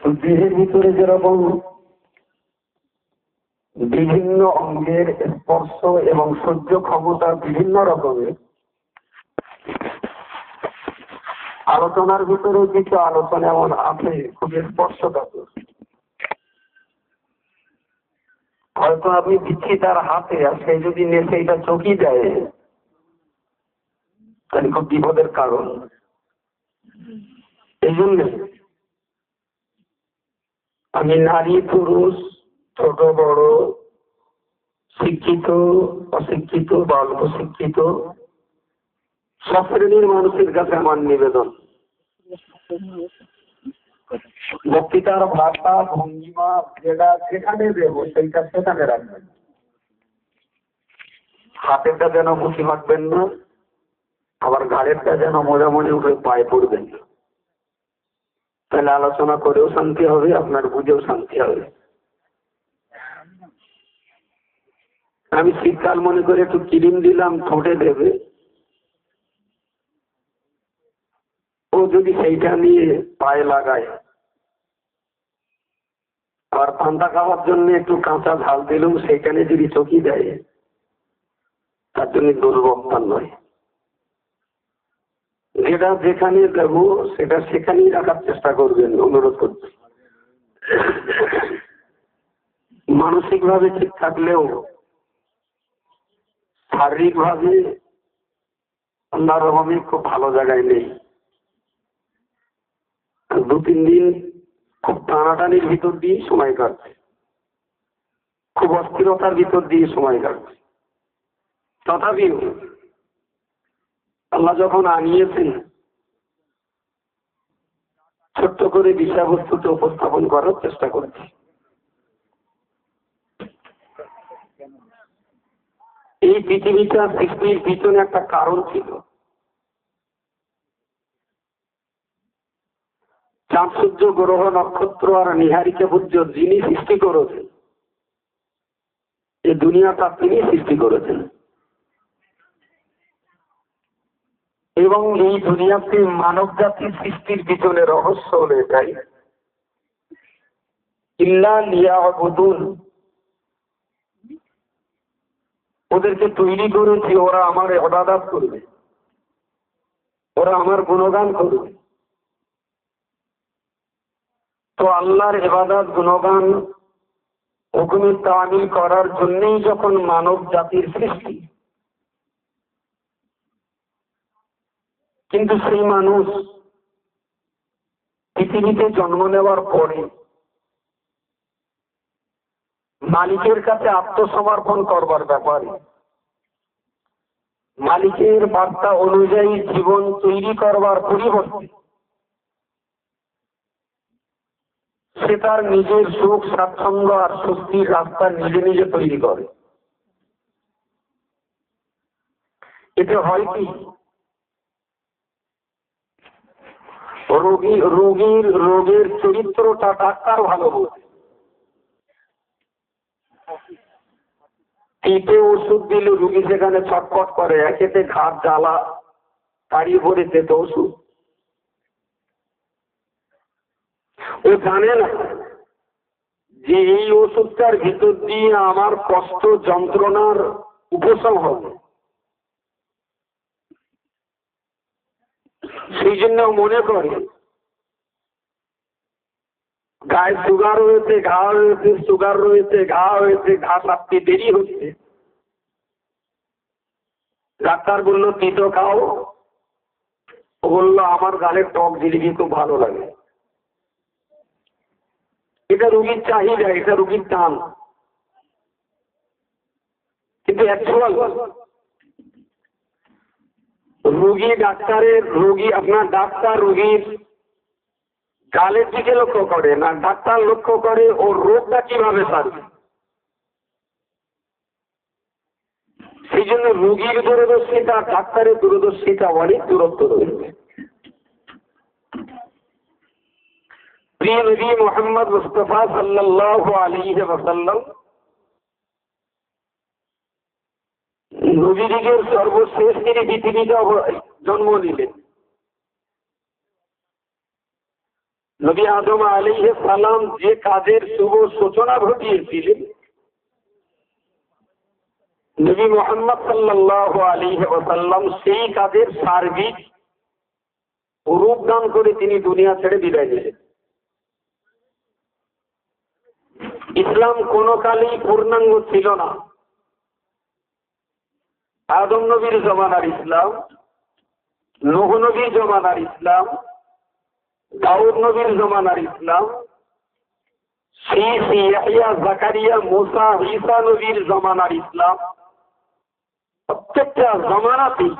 দেহের ভিতরে যেরকম বিভিন্ন অঙ্গের স্পর্শ এবং সহ্য ক্ষমতা বিভিন্ন রকমের, আলোচনার ভিতরে কিছু আলোচনা এমন আছে খুবই স্পর্শকাতর। হয়তো আপনি দিচ্ছি তার হাতে, আর সে যদি নেশে এটা চকি দেয় তাহলে খুব বিপদের কারণ। এই জন্য আমি নারী পুরুষ, ছোট বড়, শিক্ষিত অশিক্ষিত বা অল্প শিক্ষিত সব শ্রেণীর মানুষের কাছে আমার নিবেদন, বক্তৃতার ভাষা ভঙ্গিমা যেটা যেখানে দেব সেইটা সেখানে রাখবেন। হাতেরটা যেন মুখি মাখবেন না, আবার ঘাড়েরটা যেন মোজামুজি উঠে পায়ে পড়বেন না। তাহলে আলোচনা করেও শান্তি হবে, আপনার বুঝেও শান্তি হবে। আমি শীতকাল মনে করে একটু ক্রিম দিলাম, ঠোঁটে দেবে, ও যদি সেইটা নিয়ে পায়ে লাগায়, আর পান্তা খাওয়ার জন্য একটু কাঁচা ঝাল দিলেও সেইখানে যদি চকি দেয়, তার জন্য দুর্বক্তা নয়। যেটা যেখানে দেব সেটা সেখানেই রাখার চেষ্টা করবেন, অনুরোধ করছি। মানসিক ভাবে ঠিক থাকলেও শারীরিক ভাবে আল্লাহর রহমে খুব ভালো জায়গায় নেই। 2-3 দিন খুব টানাটানির ভিতর দিয়ে সময় কাটছে, খুব অস্থিরতার ভিতর দিয়ে সময় কাটছে। তথাপিও আল্লাহ যখন আনিয়েছেন, ছোট্ট করে বিষয়বস্তুটা উপস্থাপন করার চেষ্টা করছি। এই পৃথিবীটা সৃষ্টির পিছনে একটা কারণ ছিল। চাঁদ সূর্য গ্রহ নক্ষত্র আর নিহারিকা সূর্য যিনি সৃষ্টি করেছেন, এই দুনিয়াটা তিনি সৃষ্টি করেছেন। এবং এই দুনিয়াতে মানব জাতির সৃষ্টির পিছনে রহস্য হলো এটাই, ইল্লা লিয়াবুদুন, ওদেরকে তৈরি করেছি ওরা আমার ইবাদত করবে, ওরা আমার গুণগান করবে। তো আল্লাহর ইবাদত গুণগান হুকুমে তামিল করার জন্যই যখন মানব জাতির সৃষ্টি, কিন্তু সেই মানুষ পৃথিবীতে জন্ম নেওয়ার পরে মালিকের কাছে আত্মসমর্পণ করবার ব্যাপারে, মালিকের বার্তা অনুযায়ী জীবন তৈরি করবার পরিবর্তে সে তার নিজের সুখ স্বাচ্ছন্দ্য আর স্বস্তির রাস্তা নিজে নিজে তৈরি করে। এতে হয় কি, রোগের চরিত্রটা ডাক্তার ভালো বোঝে। টিপে ওষুধ দিলে রুগী সেখানে ছটফট করে, একেতে ঘাট জ্বালা তাড়িয়ে পড়ে যেত ওষুধ। ও জানে না যে এই ওষুধটার ভিতর দিয়ে আমার কষ্ট যন্ত্রণার উপশম হবে। সেই জন্য মনে করে গায়ে সুগার হয়েছে, ঘা হয়েছে, সুগার রয়েছে, ঘা হয়েছে, ঘা সারতে দেরি হচ্ছে। ডাক্তার বলল তিতো খাও, ও বললো আমার গালের টক জিলিপি খুব ভালো লাগে। এটা রোগীর চাহিদা, এটা রোগীর টান। কিন্তু অ্যাকচুয়াল আপনার ডাক্তার রোগীর গালের দিকে লক্ষ্য করে না, ডাক্তার লক্ষ্য করে ওর রোগটা কিভাবে সারবে। সেই জন্য রোগীর দূরদর্শিতা ডাক্তারের দূরদর্শিতা অনেক দূরত্ব রয়েছে। প্রিয় নবী মুহাম্মদ মুস্তাফা সাল্লাল্লাহু আলাইহি ওয়াসাল্লাম নবীদের সর্বশেষ তিনি পৃথিবীতে জন্ম নিলেন। নবী আদম আলাইহিস সালাম যে কাজের শুভ সূচনা ঘটিয়েছিলেন, নবী মুহাম্মদ সাল্লাল্লাহু আলাইহি ওয়াসাল্লাম সেই কাজের সার্বিক রূপদান করে তিনি দুনিয়া ছেড়ে বিদায় নিলেন। ইসলাম কোনো কালেই পূর্ণাঙ্গ ছিল না। আদম নবীর জমানার ইসলাম, নূহ নবীর জমানার ইসলাম, দাউদ নবীর জমানার ইসলাম, শীস, ইয়াহইয়া, জাকারিয়া, মুসা, ঈসা নবীর জমানার ইসলাম, প্রত্যেকটা জমানাতেই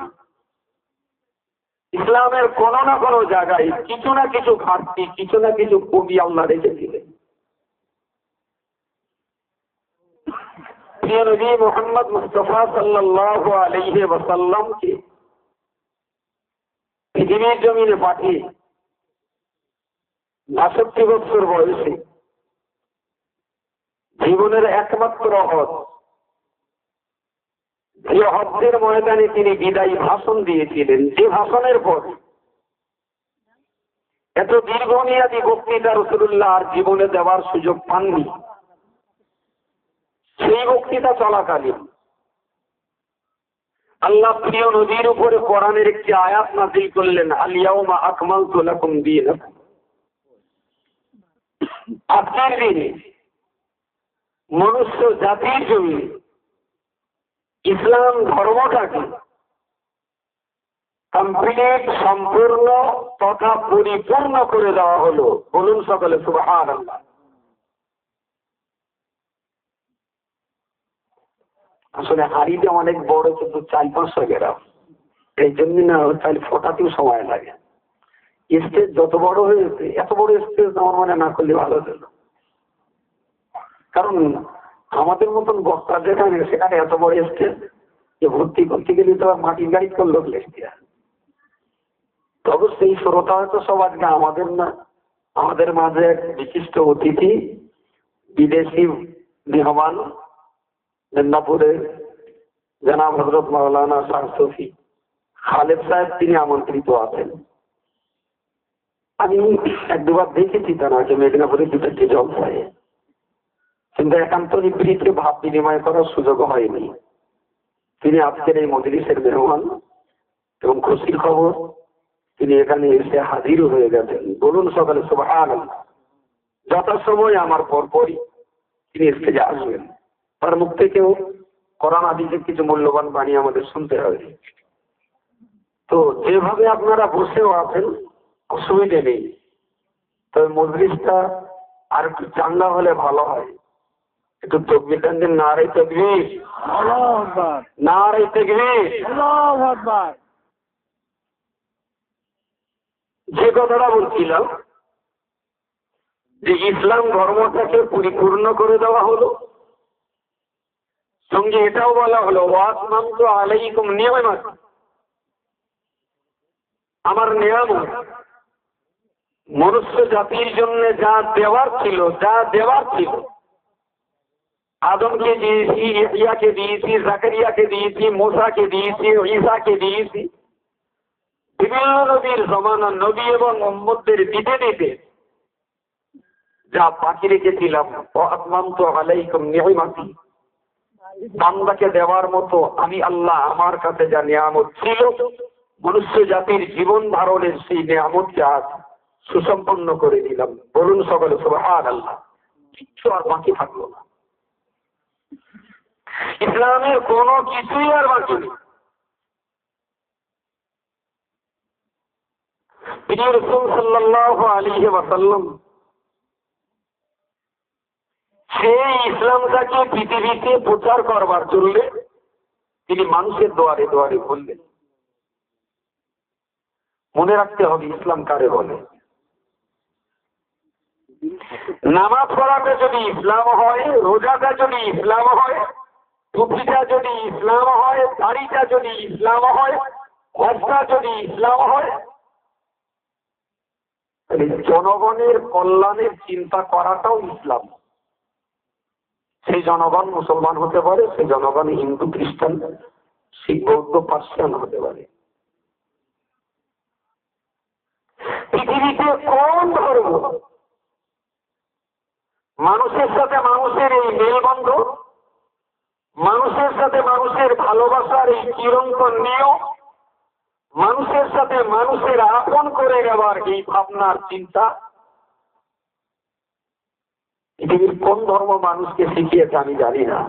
ইসলামের কোনো না কোনো জায়গায় কিছু না কিছু ঘাটতি, কিছু না কিছু কমি আল্লাহ রেখেছিলেন। প্রিয় নবী মুহাম্মদ মুস্তাফা সাল্লাল্লাহু আলাইহি ওয়াসাল্লামকে পৃথিবীর জমিনে পাঠিয়ে ৬২ বছর বয়সে জীবনের একমাত্র হজ, যে হজ্জের ময়দানে তিনি বিদায়ী ভাষণ দিয়েছিলেন, যে ভাষণের পর এত দীর্ঘমেয়াদী বক্তৃতা রাসূলুল্লাহ আর জীবনে দেওয়ার সুযোগ পাননি। সেই বক্তৃতা চলাকালীন আল্লাহ প্রিয় নবীর উপরে কোরআনের একটি আয়াত নাযিল করলেন, আল ইয়াউমা আকমালতু লাকুম দীনাকুম। আজকের দিনে মনুষ্য জাতির জমিনে ইসলাম ধর্মটাকে কমপ্লিট, সম্পূর্ণ তথা পরিপূর্ণ করে দেওয়া হলো। বলুন সকলে সুবহানাল্লাহ। আসলে হাড়িটা অনেক বড়, কিন্তু ৪-৫০০ গ্রাম, এই জন্য না চাল ফোটাতেও সময় লাগে। স্টেজ যত বড় হয়েছে, এত বড় স্টেজ আমার মনে না করলে ভালো ছিল। কারণ আমাদের মতন বক্তা যেখানে, সেখানে এত বড় স্টেজ ভর্তি করতে গেলে তো মাটির গাড়ি করলো লেস্টিয়া। তবে সেই শ্রোতা হয়তো সব আজকে আমাদের না, আমাদের মাঝে এক বিশিষ্ট অতিথি, বিদেশি মেহমান, মেদিনীপুরের জনাব হযরত মাওলানা শাহ সুফি খালেদ সাহেব, তিনি আমন্ত্রিত আছেন। আমি ১-২ বার দেখেছি তাকে মেদিনীপুরের ২-৪টি জলসায়, কিন্তু একান্ত নিবৃত্তে ভাব বিনিময় করার সুযোগ হয়নি। তিনি আজকের এই মজলিসের মেহমান এবং খুশির খবর, তিনি এখানে এসে হাজির হয়ে গেছেন। বলুন সকালে সুবহানাল্লাহ। যথাসময় আমার পরপরই তিনি স্টেজে আসবেন। তার মুখ থেকেও কোরআন হাদিসের কিছু মূল্যবান বাণী আমাদের শুনতে হবে। তো যেভাবে আপনারা বসেও আছেন অসুবিধে নেই, তবে মজলিসটা আর একটু চাঙ্গা হলে ভালো হয়। একটু তকবীর দেন, নারে তাকবীর, আল্লাহু আকবার, নারে তাকবীর, আল্লাহু আকবার। যে কথাটা বলছিলাম যে ইসলাম ধর্মটাকে পরিপূর্ণ করে দেওয়া হলো, সঙ্গে এটাও বলা হলো ওয়াতমামতু আলাইকুম নিয়ামাতি, আমার নিয়ামত মনুষ্য জাতির জন্য যা দেওয়ার ছিল, আদমকে দিয়েছি, ইয়াহইয়াকে দিয়েছি, জাকারিয়াকে দিয়েছি, মুসাকে দিয়েছি, ঈসাকে দিয়েছি, বিভিন্ন নবীর জমানার নবী এবং উম্মতদের দিতে দিতে যা বাকি রেখেছিলাম, ওয়াতমামতু আলাইকুম নিয়ামাতি, বান্দাকে দেওয়ার মতো আমি আল্লাহ আমার কাছে যা নিয়ামত ছিল, মনুষ্য জাতির জীবন ধারণের সেই নিয়ামতকে আজ সুসম্পন্ন করে দিলাম। বলুন সকলে সুবহানাল্লাহ। কিচ্ছু আর বাকি থাকলো না, ইসলামের কোনো কিছুই আর বাকি নেই। প্রিয় রাসূল সাল্লাল্লাহু আলাইহি ওয়াসাল্লাম সেই ইসলামটাকে পৃথিবীতে প্রচার করবার জন্য তিনি মানুষের দুয়ারে দুয়ারে বললেন। মনে রাখতে হবে ইসলাম কারে বলে। নামাজ পড়াটা যদি ইসলাম হয়, রোজাটা যদি ইসলাম হয়, টুপিটা যদি ইসলাম হয়, দাড়িটা যদি ইসলাম হয়, হজটা যদি ইসলাম হয়, জনগণের কল্যাণের চিন্তা করাটাও ইসলাম। সেই জনগণ মুসলমান হতে পারে, সেই জনগণ হিন্দু, খ্রিস্টান, শিখ, বৌদ্ধ, পার্সিয়ান হতে পারে। পৃথিবীতে কোন ধর্ম মানুষের সাথে মানুষের এই মেলবন্ধন, মানুষের সাথে মানুষের ভালোবাসার এই চিরন্তন নিয়ম, মানুষের সাথে মানুষের আপন করে নেওয়ার এই ভাবনার চিন্তা, পৃথিবীর কোন ধর্ম মানুষকে শিখিয়েছে আমি জানি না।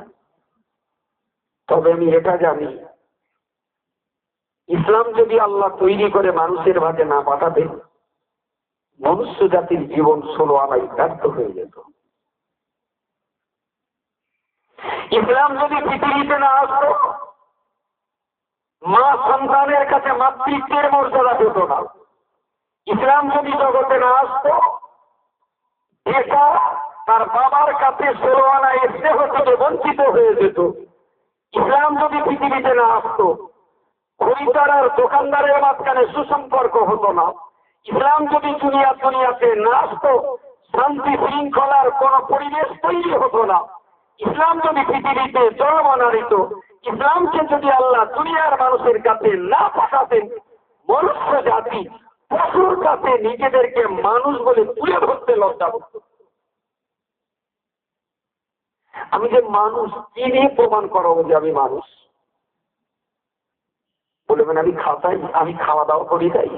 তবে আমি এটা জানি, ইসলাম যদি আল্লাহ তৈরি করে মানুষের ভাগে না পাঠাতেন, মনুষ্য জাতির জীবন 16 আনায় ব্যর্থ হয়ে যেত। ইসলাম যদি পৃথিবীতে না আসতো, মা সন্তানের কাছে মাতৃত্বের মর্যাদা পেত না। ইসলাম যদি জগতে না আসতো, এটা তার বাবার কাছে 16 আনায় স্নেহ থেকে বঞ্চিত হয়ে যেত। ইসলাম যদি পৃথিবীতে না আসতো, খরিদ্দার আর দোকানদারের মাঝখানে সুসম্পর্ক হতো না। ইসলাম যদি দুনিয়াতে না আসতো, শান্তি শৃঙ্খলার কোন পরিবেশ তৈরি হতো না। ইসলাম যদি পৃথিবীতে জন্ম না দিত, ইসলামকে যদি আল্লাহ দুনিয়ার মানুষের কাছে না পাঠাতেন, মনুষ্য জাতি পশুর কাছে নিজেদেরকে মানুষ বলে তুলে ধরতে লজ্জা করত। আমি যে মানুষ, কি নিয়ে প্রমাণ করাবো যে আমি মানুষ? বলবেন আমি খাওয়া দাওয়া করি, তাই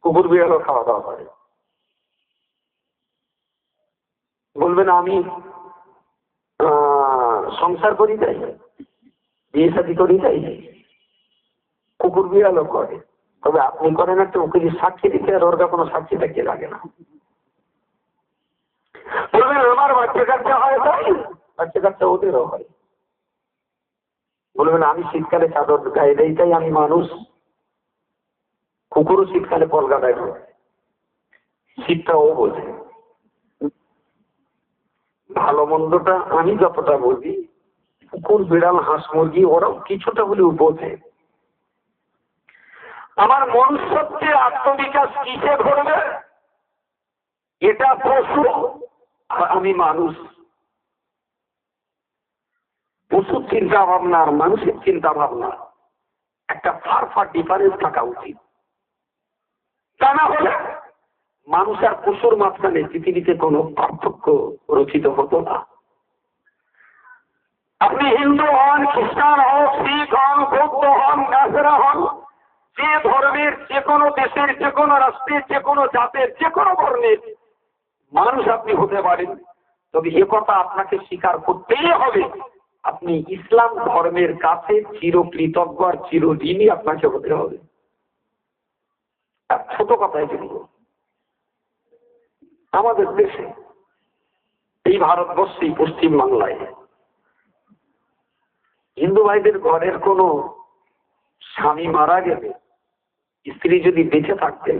কুকুর বিড়ালও খাওয়া দাওয়া করে। বলবেন আমি সংসার করি, তাই বিয়ে শাদী করি, তাই কুকুর বিড়ালও করে। তবে আপনি করেন একটা উকিল সাক্ষী দিতে, আর ওর কোনো সাক্ষী থাকতে লাগে না। বলবেন আমার বাচ্চা কাচ্চা হয়, তাই বাচ্চা কাচ্চা ওদেরও হয়। বলবেন আমি শীতকালে চাদর গায়ে দেই, তাই আমি মানুষ। কুকুরও শীতকালে কলকা দেয়, শীতটা ও বোঝে। ভালো মন্দটা আমি যতটা বুঝি, কুকুর বিড়াল হাঁস মুরগি ওরাও কিছুটা হলেও বোঝে। আমার মনুষ্যত্বের আত্মবিকাশ কিসে ঘটবে? এটা পশু আর আমি মানুষ। পশুর চিন্তা ভাবনা আর মানুষের চিন্তা ভাবনা একটা ফার ডিফারেন্স থাকা উচিত। তা না হলে মানুষ আর পশুর মাঝখানে পৃথিবীতে কোনো পার্থক্য রচিত হতো না। আপনি হিন্দু হন, খ্রিস্টান হন, শিখ হন, বৌদ্ধ হন, নাসরা হন, যে ধর্মের, যে কোনো দেশের, যে কোনো রাষ্ট্রের, যে কোনো জাতের, যে কোনো বর্ণের মানুষ আপনি হতে পারেন। তবে এ কথা আপনাকে স্বীকার করতেই হবে, আপনি ইসলাম ধর্মের কাছে চিরকৃতজ্ঞ আর চিরঋণী আপনাকে হতে হবে। ছোট কথাই বলব, আমাদের দেশে, এই ভারতবর্ষে, পশ্চিম বাংলায় হিন্দু ভাইদের ঘরের কোন স্বামী মারা গেলে, স্ত্রী যদি বেঁচে থাকতেন,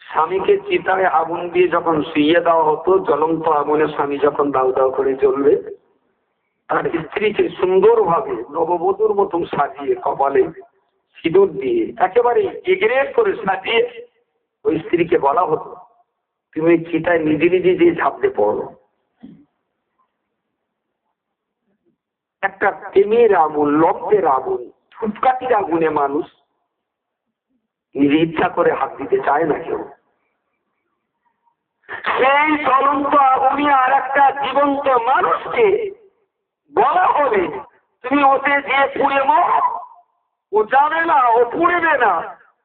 স্বামীকে চিতায় আগুন দিয়ে যখন শুইয়ে দেওয়া হতো, জ্বলন্ত আগুনে স্বামী যখন দাউ দাউ করে জ্বলবে, আর স্ত্রীকে সুন্দরভাবে নববধূর মতন সাজিয়ে কপালে সিঁদুর দিয়ে একেবারে এগ্রেড করে সাজিয়ে ওই স্ত্রীকে বলা হতো, তুমি চিতায় নিজে নিজে যে ঝাঁপতে পড়ো। একটা প্রেমের আগুন, লব্ধের আগুন, ধূপকাঠির আগুনে মানুষ নিজে ইচ্ছা করে হাত দিতে চায় না কেউ। সেই জ্বলন্ত আগুনে আর একটা জীবন্ত মানুষকে বলা হবে, তুমি ওতে যে পুড়ে মর, ও যাবে না, ও পুড়বে না,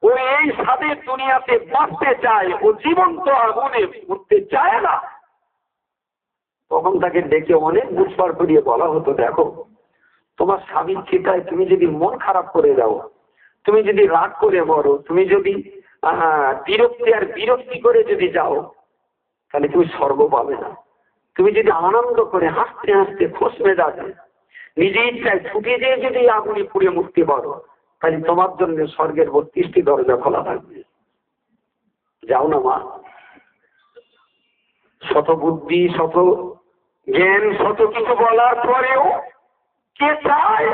ও এই স্বাদের দুনিয়াতে বাঁচতে চায়, ও জীবন্ত আগুনে উঠতে চায় না। তখন তাকে ডেকে অনেক বুঝবার করিয়ে বলা হতো, দেখো তোমার স্বামীর চিতায় তুমি যদি মন খারাপ করে যাও, তুমি যদি রাগ করে মরো, তুমি যদি বিরক্তি করে যদি যাও, তাহলে তুমি স্বর্গ পাবে না। তুমি যদি আনন্দ করে হাসতে হাসতে খোশ মেজাজে নিজে ইচ্ছায় ছুটে যেয়ে যদি আগুনে পুড়ে মুক্তি পারো, তাহলে তোমার জন্য স্বর্গের 32টি দরজা খোলা থাকবে। যাও না মা। শত বুদ্ধি, শত জ্ঞান, শত কিছু বলার পরেও কে চায়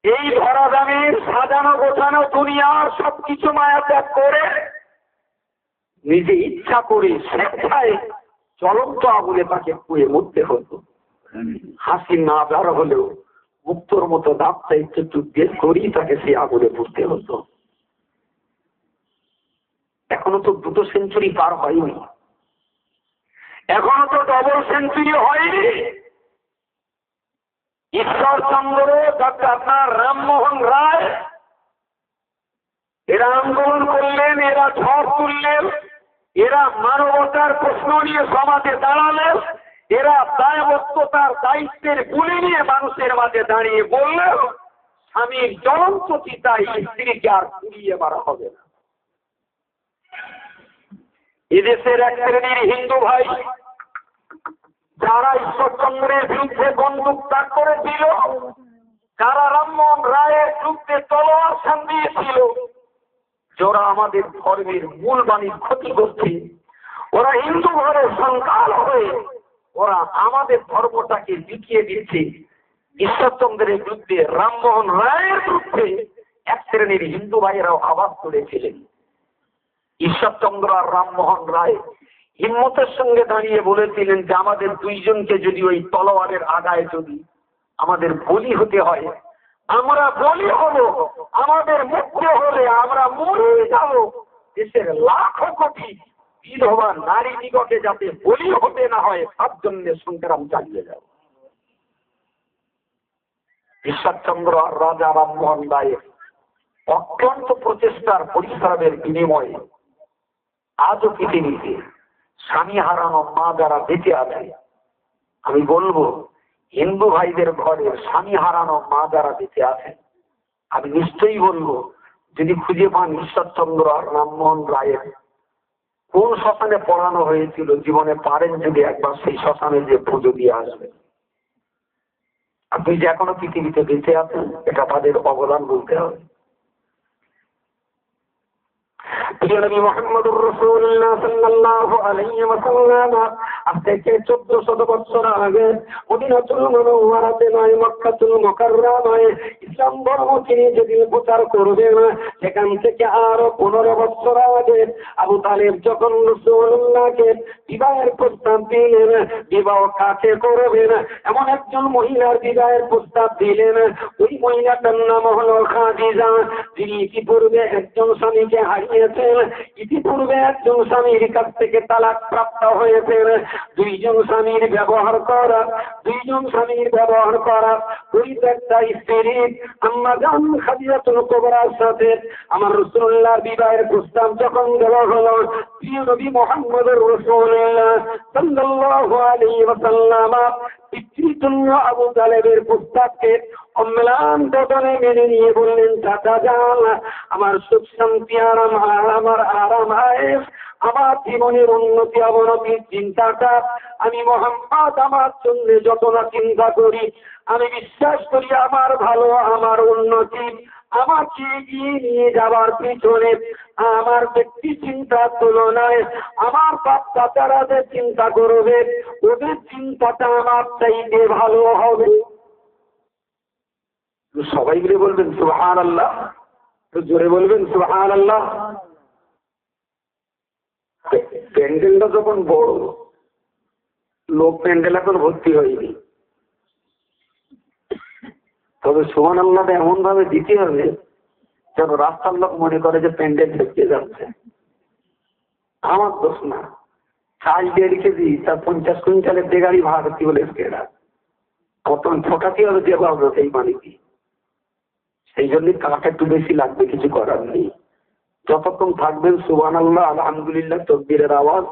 এই ধরা দামের সাজানো গোছানো দুনিয়ার সবকিছু মায়া ত্যাগ করে নিজে ইচ্ছা করে স্বেচ্ছায় জ্বলন্ত আগুনে তাকে পুড়ে মরতে হতো। হাসি না বের হলেও মুক্তর মতো দাঁতটা একটু বের করেই তাকে সেই আগুনে পুড়তে হতো। এখনো তো 2 সেঞ্চুরি পার হয়নি। এখনো তো ডবল সেঞ্চুরি হয়নি। ঈশ্বরচন্দ্র, আপনার রামমোহন রায়, এরা আন্দোলন করলেন, এরা ঝড় তুললেন, এরা মানবতার প্রশ্ন নিয়ে সমাজে দাঁড়ালেন, এরা দায়বদ্ধতার দায়িত্বের গুলি নিয়ে মানুষের মাঝে দাঁড়িয়ে বললেন স্বামীর জ্বলন্ত চিতায় স্ত্রীকে আর পুড়িয়ে মারা হবে না। এদেশের এক শ্রেণীর হিন্দু ভাই যারা ঈশ্বরচন্দ্রের বিরুদ্ধে বন্দুক তাক করেছিল, যারা রামমোহন রায়ের বিরুদ্ধে তলোয়ার শান দিয়েছিল, যারা আমাদের ধর্মের মূল বাণীর ক্ষতি করছে, ওরা হিন্দু ঘরের সন্তান হয়ে ওরা আমাদের ধর্মটাকে বিকিয়ে দিচ্ছে। ঈশ্বরচন্দ্রের বিরুদ্ধে, রামমোহন রায়ের বিরুদ্ধে এক শ্রেণীর হিন্দু ভাইয়েরাও আওয়াজ তুলেছিলেন। ঈশ্বরচন্দ্র আর রামমোহন রায় হিম্মতের সঙ্গে দাঁড়িয়ে বলেছিলেন যে আমাদের দুইজনকে যদি ওই তলোয়ারের আগায় যদি আমাদের বলি হতে হয়, আমরা বলি হব, আমাদের মুক্তি হলে আমরা মরে যাব। দেশের লাখো কোটি বিধবা নারী দিগকে যাতে বলি হতে না হয় তার জন্য সংগ্রাম চালিয়ে যাব। ঈশ্বরচন্দ্র আর রাজা রামমোহন রায়ের অক্লান্ত প্রচেষ্টার পরিশ্রমের বিনিময়ে আজও পৃথিবীতে স্বামী হারানো মা যারা বেঁচে আছে, আমি বলবো হিন্দু ভাইদের ঘরের স্বামী হারানো মা যারা বেঁচে আছেন, আমি নিশ্চয়ই বলবো যদি খুঁজে পান ঈশ্বরচন্দ্র আর রামমোহন রায়ের কোন শ্মশানে পড়ানো হয়েছিল, জীবনে পারেন যদি একবার সেই শ্মশানে যে পুজো দিয়ে আসবেন। আপনি যে এখনো পৃথিবীতে বেঁচে আছেন এটা তাদের অবদান বলতে হবে। প্রিয় নবী মুহাম্মদুর রাসূলুল্লাহ সাল্লাল্লাহু আলাইহি ওয়াসাল্লাম আজ থেকে 1400 বছর আগে মদিনাতুল মুনাওয়ারাতে নয়, মক্কাতুল মুকাররমায় ইসলাম ধর্ম তিনি যেদিন প্রচার করবেন, সেখান থেকে আরো 15 বছর আগে আবু তালেব যখন রাসূলুল্লাহকে বিবাহের প্রস্তাব দিলেন, বিবাহ কাকে করবেন এমন একজন মহিলার বিবাহের প্রস্তাব দিলেন। ওই মহিলাটার নাম হলো খাদিজা, যিনি ইতিপূর্বে একজন স্বামীকে হারিয়েছেন, ইতিপূর্বে একজন স্বামীর কাছ থেকে তালাক প্রাপ্ত হয়েছেন। দুইজন স্বামীর ব্যবহার করা পরিত্যক্তা স্ত্রী আম্মা জান খাদিজাতুল কুবরার সাথে আমার রাসূলুল্লাহর বিবাহের প্রস্তাব যখন দেওয়া হলো, প্রিয় নবী মুহাম্মদুর রাসূলুল্লাহ সাল্লাল্লাহু আলাইহি ওয়াসাল্লাম পিতৃতুল্য আবু তালেবের প্রস্তাবকে অম্লান বদলে মেনে নিয়ে বললেন, চাচা যান, আমার সুখ শান্তি আরাম, আমার আরাম আয়েশ, আমার জীবনের উন্নতি অবনতির চিন্তাটা আমি মুহাম্মদ আমার জন্য যত না চিন্তা করি, আমি বিশ্বাস করি আমার ভালো, আমার উন্নতি, আমাকে এগিয়ে নিয়ে যাবার পিছনে আমার ব্যক্তি চিন্তার তুলনায় আমার বাপ চাচারা যে চিন্তা করবে ওদের চিন্তাটা আমার চাইতে ভালো হবে। সবাই মিলে বলবেন সুবহানাল্লাহ, জোরে বলবেন সুবহানাল্লাহ। প্যান্ডেলটা যখন বড়, লোক প্যান্ডেল এখন ভর্তি হয়নি, তবে সুবহানাল্লাহটা এমন ভাবে দিতে হবে যেন রাস্তার লোক মনে করে যে প্যান্ডেল ঢুকে যাচ্ছে। আমার দোষ না, চাল 1.5 কেজি তার 50 কুইন্টালের দেগাড়ি ভাড়া করতে বলে কতন ঠকাতে হবে দেওয়া হবে সেই মালিকই। সেই জন্যই কাঠ একটু বেশি লাগবে, কিছু করার নেই। যতক্ষণ থাকবেন সুবহানাল্লাহ আলহামদুলিল্লাহ তাকবীরের আওয়াজ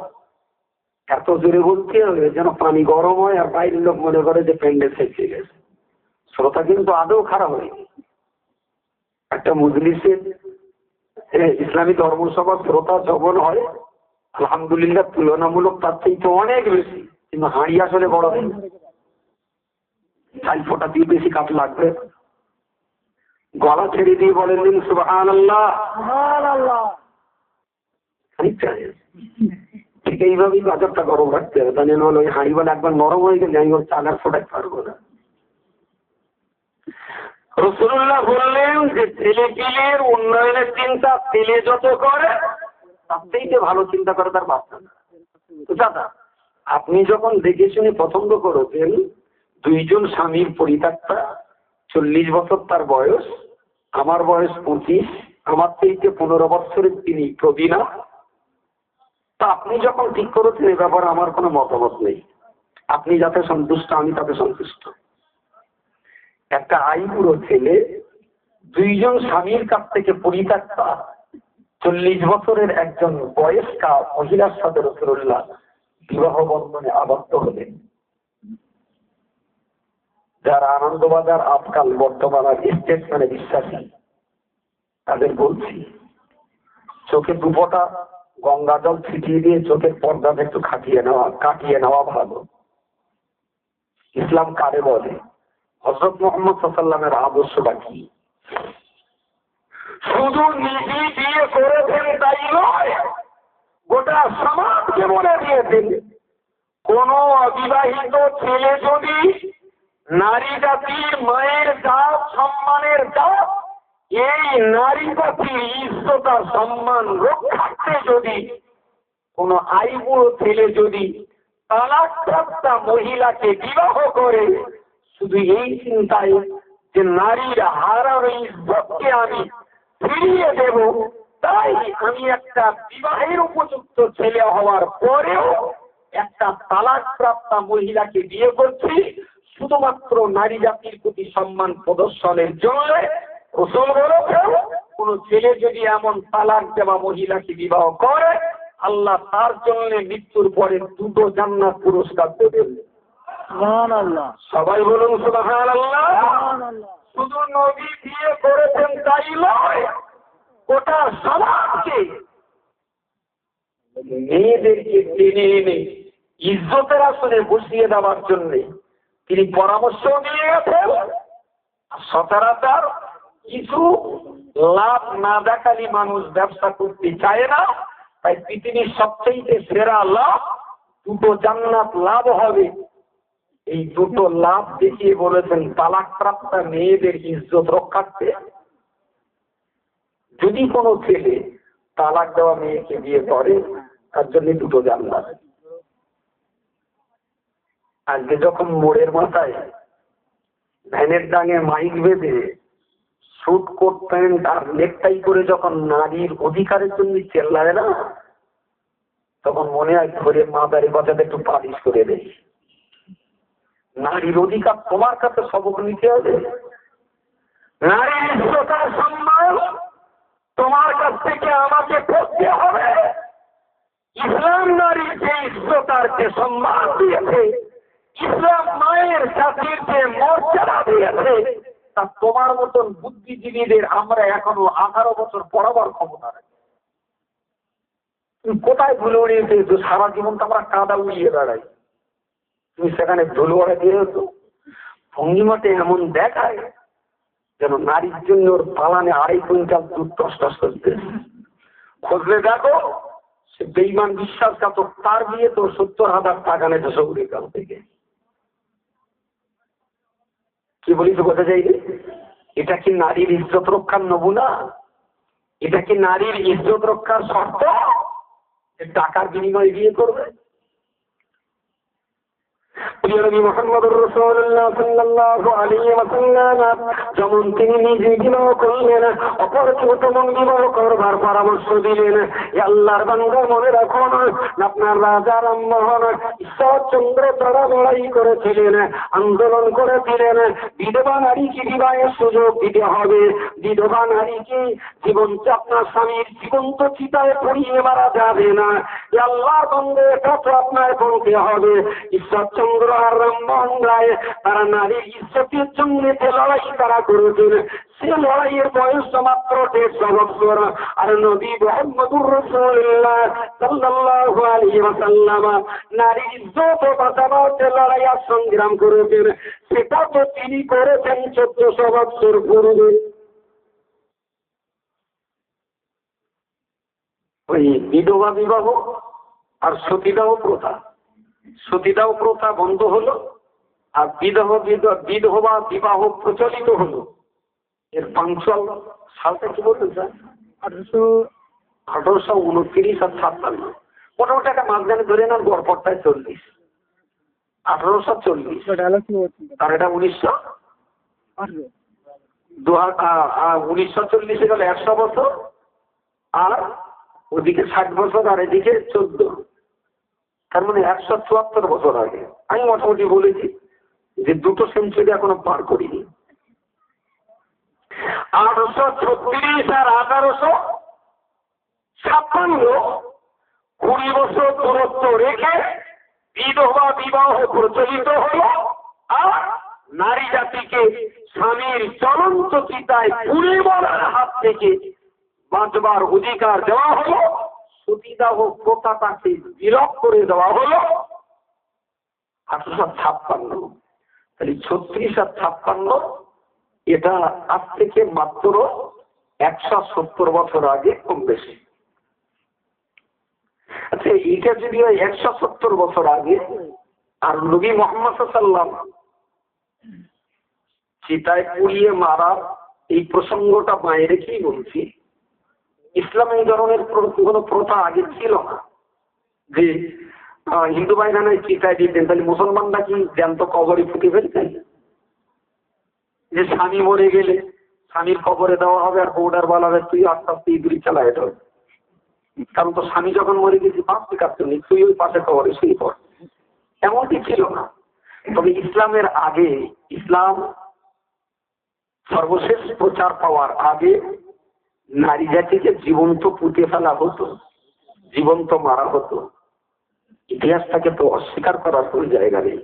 এত জোরে বলতে হবে যেন পানি গরম হয় আর বাইরের লোক মনে করে যে প্যান্ডেল শেষে গেছে। শ্রোতা কিন্তু আদৌ খারাপ হয়নি। একটা মজলিসে ইসলামী ধর্মসভা শ্রোতা যখন হয় আলহামদুলিল্লাহ তুলনামূলক তার থেকে অনেক বেশি, কিন্তু হাঁড়ি আসলে বড় হয় না, চাল ফোটা দিয়ে বেশি কাঠ লাগবে। গলা ছেড়ে দিয়ে বলেন দিন সুবহানাল্লাহ। ঠিক এইভাবেই বাজারটা গরম রাখতে হবে, তাহলে নয় ওই হাঁড়ি বলে একবার নরম হয়ে গেলে আমি ওর চাল আর ফোটাতে পারবো না। রাসূলুল্লাহ বললেন যে ছেলে পিলের উন্নয়নের চিন্তা ছেলে যত করে তার থেকে ভালো চিন্তা করে তার বাচ্চা। দাদা আপনি যখন দেখে শুনে পছন্দ করেছেন, দুইজন স্বামীর পরিত্যক্তা, 40 বছর তার বয়স, আমার বয়স 25, আমার থেকে 15 বছরের তিনি প্রবীণা, তা আপনি যখন ঠিক করেছেন এ ব্যাপারে আমার কোনো মতামত নেই, আপনি যাতে সন্তুষ্ট আমি তাতে সন্তুষ্ট। একটা আইবুড়ো ছেলে দুইজন স্বামীর কাছ থেকে পরিত্যক্তা 40 বছরের একজন বয়স্কা মহিলার সাথে রাসূলুল্লাহ বিবাহ বন্ধনে আবদ্ধ হলেন। যারা আনন্দবাজার আজকাল বর্তমান স্টেটমেন্টে বিশ্বাসী তাদের বলছি, চোখে দুপোটা গঙ্গা জল ছিটিয়ে দিয়ে চোখের পর্দাটা একটু কাটিয়ে নেওয়া ভালো। ইসলাম কারে বলে, হযরত মুহাম্মদ সাল্লাল্লাহু আলাইহি ওয়াসাল্লামের আদর্শটা কি? শুধু নিজে বিয়ে করেছেন তাই নয়, গোটা সমাজকে বলে দিয়েছেন কোন অবিবাহিত ছেলে যদি নারী জাতির মায়ের জাত সম্মানের জাত এই নারী জাতির ইজ্জত আর সম্মান রক্ষার্থে যদি কোন আইবুড়ো ছেলে যদি তালাকপ্রাপ্তা মহিলাকে বিবাহ করে, শুধু এই চিন্তায় যে নারীর হারানো ইজ্জতকে আমি ফিরিয়ে দেব, তাই আমি একটা বিবাহের উপযুক্ত ছেলে হওয়ার পরেও একটা তালাকপ্রাপ্তা মহিলাকে বিয়ে করছি শুধুমাত্র নারী জাতির প্রতি সম্মান প্রদর্শনের জন্য। রাসূল বলেছেন কোন ছেলে যদি এমন তালাক দেওয়া মহিলাকে বিবাহ করে, আল্লাহ তার জন্য মৃত্যুর পরে 2টো জান্নাত পুরস্কার দেবেন। সুবহানাল্লাহ, সবাই বলুন সুবহানাল্লাহ। শুধু নবী বিয়ে করেছেন তাই নয়, গোটা সমাজকে মেয়েদেরকে টেনে এনে ইজ্জতের আসনে বসিয়ে দেওয়ার জন্য তিনি পরামর্শ দিয়ে গেছেন। সচরাচর কিছু লাভ না দেখালে মানুষ ব্যবসা করতে চায় না, তাই পৃথিবীর সবচেয়ে সেরা লাভ 2টো জান্নাত লাভ হবে। এই 2টো লাভ দেখিয়ে বলেছেন তালাকপ্রাপ্তা মেয়েদের ইজ্জত রক্ষার্থে যদি কোনো ছেলে তালাক দেওয়া মেয়েকে বিয়ে করে তার জন্য 2টো জান্নাত। আজকে যখন মোড়ের মাথায় ভ্যানের ডাঙে মাইক বেঁধে স্যুট কোট প্যান্ট আর নেকটাই করে যখন নারীর অধিকারের জন্য চেল্লায় না, তখন মনে হয় ধরে মাদারি কথাটা একটু পালিশ করে দেয়। নারীর অধিকার তোমার কাছে সবক নিতে হবে, নারীর ইজ্জত আর সম্মান তোমার কাছ থেকে আমাকে করতে হবে। ইসলাম নারীর যে ইজ্জত আর যে সম্মান দিয়েছে, ইসলাম মায়ের জাতির যে মর্যাদা দিয়েছে, তা তোমার মতন বুদ্ধিজীবীদের আমরা এখনো 18 বছর পড়াবার ক্ষমতা নেই। তুমি কোথায় ভুলে উড়িয়েছে? সারা জীবন তো আমরা কাদা উড়িয়ে বেড়াই, তুমি সেখানে ধুলো ওড়া দিয়েছো। ভঙ্গিমাতে এমন দেখায় যেন নারীর জন্য ওর পালানে 2.5 কুইন্টাল দুধ টস করতে। খোঁজলে দেখো সে বেঈমান বিশ্বাসঘাতক, তার বিয়ে তো 70,000 টাকা নেছে সৌরির কাছ থেকে। কি বলি তো বোঝা যায়নি? এটা কি নারীর ইজ্জত রক্ষার নমুনা? এটা কি নারীর ইজ্জত রক্ষার শর্ত? টাকার বিনিময়ে বিয়ে করবে? যেমন তিনি নিজে বিবাহ করলেন, অপরকে তেমন বিবাহ করবার পরামর্শ দিলেন। আল্লাহর বান্দা মনে রাখুন, আপনার রাজা রামমোহন ঈশ্বরচন্দ্র তারা লড়াই করেছিলেন, আন্দোলন করেছিলেন বিধবা নারীকে বিবাহের সুযোগ দিতে হবে। বিধবা নারীকে আপনার স্বামীর জীবন্ত চিতায় পড়িয়ে মারা যাবে না। আল্লাহর বান্দা এটা তো আপনার বলতে হবে। ঈশ্বরচন্দ্র আর রামমোহন রায় তারা নারীর ইজ্জতের জন্য যে লড়াই তারা করেছেন, সে লড়াইয়ের বয়স মাত্র 150 বছর। আর নবী মুহাম্মদুর রাসূলুল্লাহ সাল্লাল্লাহু আলাইহি ওয়াসাল্লাম নারীর ইজ্জত বাঁচানোর যে লড়াই আর সংগ্রাম করেছেন, সেটা তো তিনি করেছেন 1400 বছর পূর্বে। ওই বিধবা বিবাহ আর সতীদাহ প্রথা বন্ধ হলো, আর বিধবা বিবাহ প্রচলিত হলো। এর পাঞ্চুয়াল সালটা কি বলবেন স্যার? 1829 আর 57। মোটামুটি একটা মাঝখানে ধরে নেন, গড়পড়টায় 40, 1840। আর এটা 1940 গেল 100 বছর। আর ওদিকে 60 বছর আর এদিকে 14, তার মানে 174 বছর আগে। আমি মোটামুটি বলেছি যে 2টো সেঞ্চুরি এখনো পার করিনি। 836 আর 1856, 20 বছর দূরত্ব রেখে বিধবা বিবাহ প্রচলিত হলো, আর নারী জাতিকে স্বামীর চলন্ত চিতায় পুড়ে মরার হাত থেকে বাঁচবার অধিকার দেওয়া হলো, সতীদাহ প্রথাটাকে বিলোপ করে দেওয়া হলো 1856। তাহলে 36 আর 56 এটা আজ থেকে মাত্র 170 বছর আগে, কম বেশি। আচ্ছা, এটা যদি 170 বছর আগে, আর নবী মুহাম্মদ সাল্লাল্লাহু আলাইহি ওয়াসাল্লাম চিতায় পুড়িয়ে মারা এই প্রসঙ্গটা বাইরে কি বলছি, ইসলামে এই ধরনের কোনো প্রথা আগে ছিল না যে হিন্দু ভাইরা নাই চিতায় দিতেন। তাহলে মুসলমানরা কি জ্যান্ত কবরে ফুটে ফেলতেন যে স্বামী মরে গেলে স্বামীর কবরে দেওয়া হবে আর বউডার বলা হবে তুই আস্তে আস্তে ইঁদুরি চালা এটা? কারণ তো স্বামী যখন মরে গেছি বাঁচতে কাটতে নেই, তুই ওই পাশে কবরে শুয়ে পড়, এমনটি ছিল না। তবে ইসলামের আগে, ইসলাম সর্বশেষ প্রচার পাওয়ার আগে নারী জাতিকে জীবন্ত পুঁতে ফেলা হতো, জীবন্ত মারা হতো। ইতিহাসটাকে তো অস্বীকার করার কোনো জায়গা নেই।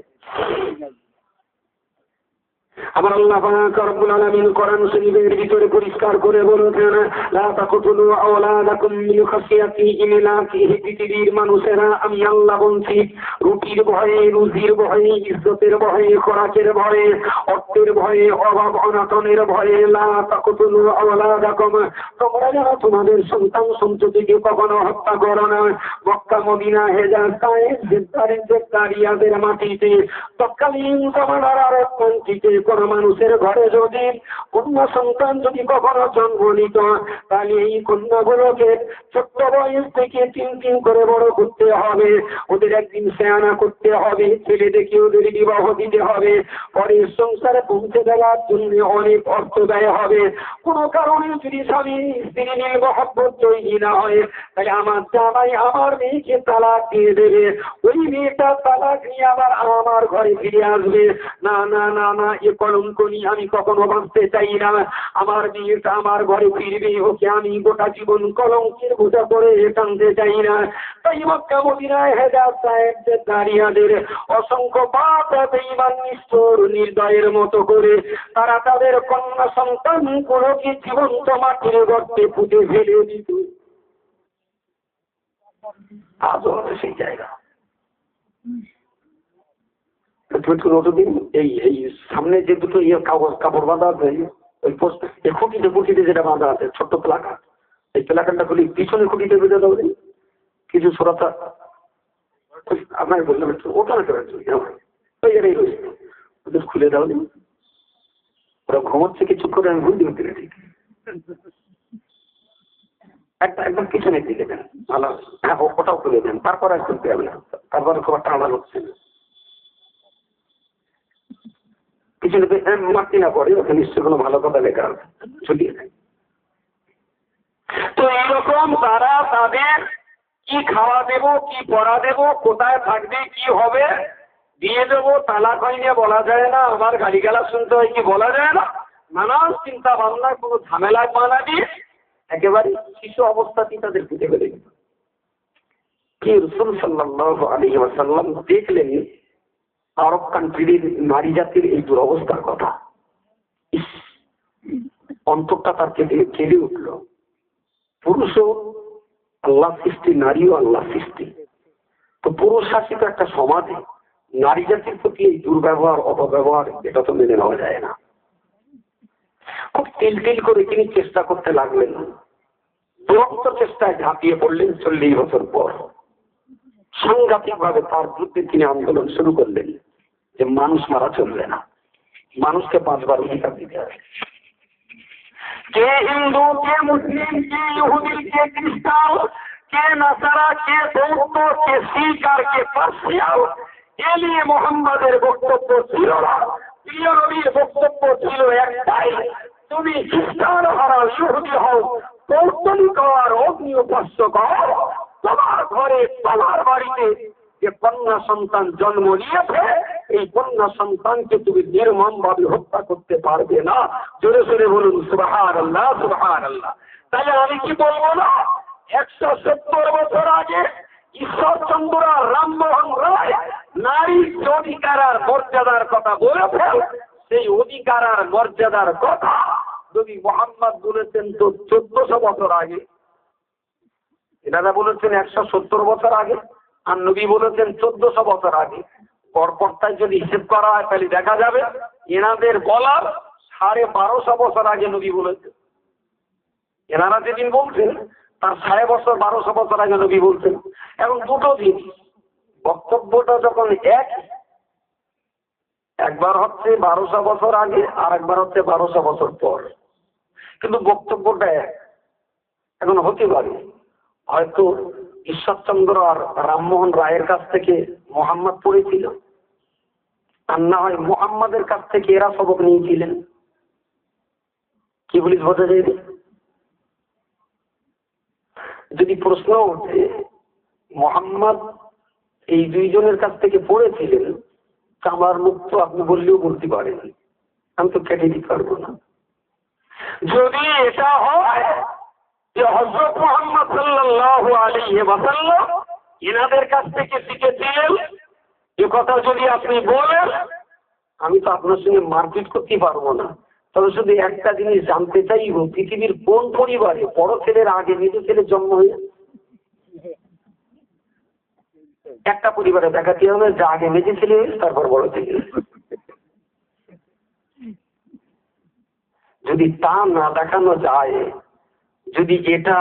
আমার আল্লাহ পাক রব্বুল আলামিন কোরআন শরীফের ভিতরে পরিষ্কার করে বলেছেন, লা তাকতুলু আওলাদাকুম মিন খাশিয়াতি ইমলাকি। পৃথিবীর মানুষেরা আমি আল্লাহ বলছি, রুটির ভয়ে, রুজির ভয়ে, ইজ্জতের ভয়ে, খোরাকের ভয়ে, অর্থের ভয়ে, অভাব অনাটনের ভয়ে, লা তাকতুলু আওলাদাকুম, তোমরা যেন তোমাদের সন্তান সন্ততিকে কখনো হত্যা করো না। মক্কা, মদিনা, হেজাজ, তায়েফ, জেদ্দা, রিয়াদের মাটিতে তৎকালীন জমানার আরব কান্ট্রিতে কোন মানুষের ঘরে যদি কন্যা সন্তান যদি কখনো জন্ম নিত, তাহলে এই কন্যাগুলোকে ছোট্ট বয়স থেকে 3 করে বড় করতে হবে, ওদের একদিন সেয়ানা করতে হবে, ছেলে দেখে ওদের বিবাহ দিতে হবে, পরে সংসারে পৌঁছে দেওয়ার জন্য অনেক অর্থ ব্যয় হবে। কোন কারণে যদি স্বামী স্ত্রী নিয়ে মহব্বত তৈরি না হয়, তাহলে আমার জামাই আমার মেয়েকে তালাক দিয়ে দেবে, ওই মেয়েটা তালাক নিয়ে আবার আমার ঘরে ফিরে আসবে। না না না না, এ কলঙ্ক নিয়ে আমি কখনো বাঁচতে চাই না। আমার মেয়েটা আমার ঘরে ফিরবে, ওকে আমি গোটা জীবন কলঙ্কের বোঝা করে টানতে চাই না। তাই মক্কা, মদিনায়, হেজাজ, তায়েফ, জেদ্দা, রিয়াদের অসংখ্য পাপ বেঈমান নিষ্ঠুর নির্দয়ের মতো করে তারা তাদের কন্যা সন্তানগুলোকে জীবন্ত মাটির গর্তে পুঁতে ফেলে দিত। আজও আছে সেই জায়গা। অতদিন এই সামনে যে দুটো কাপড় বাঁধা আছে, ওই খুঁটিতে যেটা বাঁধা আছে ছোট্ট প্লাকার, এই প্লাকারটা খুলি পিছনে খুঁটিতে বেঁধে দাও, কিছু সরাতা আপনাকে বললাম একটু ওটা না করার জন্য ওদের খুলে দাও, ওরা ঘুমোচ্ছে কিছু করে, আমি ভুল দিতে ঠিক একদম পিছনের দিকে দেন, ভালো। হ্যাঁ, ওটাও খুলে দেন, তারপর আর খুলতে হবে না, তারপরে খুব একটা আমার হচ্ছে না। পিছনে মাটি না পড়ে, ওখানে নিশ্চয় কোনো ভালো কথা লেখা আছে, ছুটিয়ে দেয়। তো এইরকম তারা তাদের কি খাওয়া দেব, কি পড়া দেব, কোথায় থাকবে, কি হবে দিয়ে দেবো, তালাক হয়নি বলা যায় না, আমার গালিগালা শুনতে হয় কি বলা যায় না, নানান চিন্তা ভাবনা, কোনো ঝামেলা মানা দিয়ে একেবারে শিশু অবস্থাতেই তাদের পুঁতে ফেলে দিত। কি রাসূল সাল্লাল্লাহু আলাইহি ওয়াসাল্লাম দেখলেন আরব কান্ট্রির নারী জাতির এই দুরবস্থার কথা, অন্তরটা তার কেঁদে উঠল। পুরুষও আল্লাহ সৃষ্টি, নারীও আল্লাহ সৃষ্টি, তো পুরুষ শাসিত একটা সমাজে নারী জাতির প্রতি এই দুর্ব্যবহার, অপব্যবহার, এটা তো মেনে নেওয়া যায় না। খুব তিল করে তিনি চেষ্টা করতে লাগলেন, দুরন্ত চেষ্টায় ঝাঁপিয়ে পড়লেন। 40 বছর পর সাংঘাতিক ভাবে তার বিরুদ্ধে তিনি আন্দোলন শুরু করলেন যে মানুষ মারা চলবে না, মানুষকে বাঁচবার অধিকার দিতে হবে। কে হিন্দু, কে মুসলিম, কে ইহুদি, কে খ্রিস্টান, কে নাসারা, কে বৌদ্ধ, কে শিখ আর কে পার্সিয়ান, এ নিয়ে মোহাম্মদের বক্তব্য ছিল না। প্রিয় নবীর বক্তব্য ছিল একটাই, তুমি খ্রিস্টান হও, ইহুদি হও, কৌতলি কর, অগ্নি উপাস্য কর। তোমার ঘরে, তোমার বাড়িতে যে কন্যা সন্তান জন্ম নিয়েছে, এই কন্যা সন্তানকে তুমি নির্মম ভাবে হত্যা করতে পারবে না। জোরে জোরে বলুন সুবহানাল্লাহ, সুবহানাল্লাহ। তাই আমি কি বলবো না, 170 বছর আগে ঈশ্বরচন্দ্র রামমোহন রায় নারীর অধিকার আর মর্যাদার কথা বলেছেন। সেই অধিকার আর মর্যাদার কথা নবী মুহাম্মদ বলেছেন তো 1400 বছর আগে। এনারা বলেছেন 170 বছর আগে, আর নবী বলেছেন 1400 বছর আগে। পরপরটায় যদি হিসেব করা হয় তাহলে দেখা যাবে এনাদের বলার 1250 বছর আগে নবী বলেছেন। এনারা যেদিন বলছেন তার 1250 বছর আগে নবী বলছেন। এবং দুটো দিন বক্তব্যটা যখন একবার হচ্ছে 1200 বছর আগে, আর একবার হচ্ছে 1200 বছর পর, কিন্তু বক্তব্যটা এখন হতে পারে হয়তো ঈশ্বরচন্দ্র আর রামমোহন রায়ের কাছ থেকে মোহাম্মদ পড়েছিল, আর না হয় মোহাম্মদের কাছ থেকে এরা সবক নিয়েছিলেন। কি বলিস বোঝা যায়? যদি প্রশ্ন ওঠে মোহাম্মদ এই দুইজনের কাছ থেকে পড়েছিলেন, আমার মুখ তো আপনি বললেও বলতে পারেন, আমি তো কেটে দিতে পারবো না। যদি এটা হয় যে হযরত মুহাম্মদ সাল্লাল্লাহু আলাইহি ওয়াসাল্লাম এনাদের কাছ থেকে শিখেছিলেন, এ কথা যদি আপনি বলেন, আমি তো আপনার সঙ্গে মারপিট করতে পারবো না। তবে শুধু একটা জিনিস জানতে চাইব, পৃথিবীর কোন পরিবারে বড় ছেলের আগে মেজো ছেলের জন্ম হয়ে? একটা পরিবারে দেখাতে হবে যে আগে মেজো ছেলে তারপর বড় ছেলে। যদি তা না দেখানো যায়, যদি এটা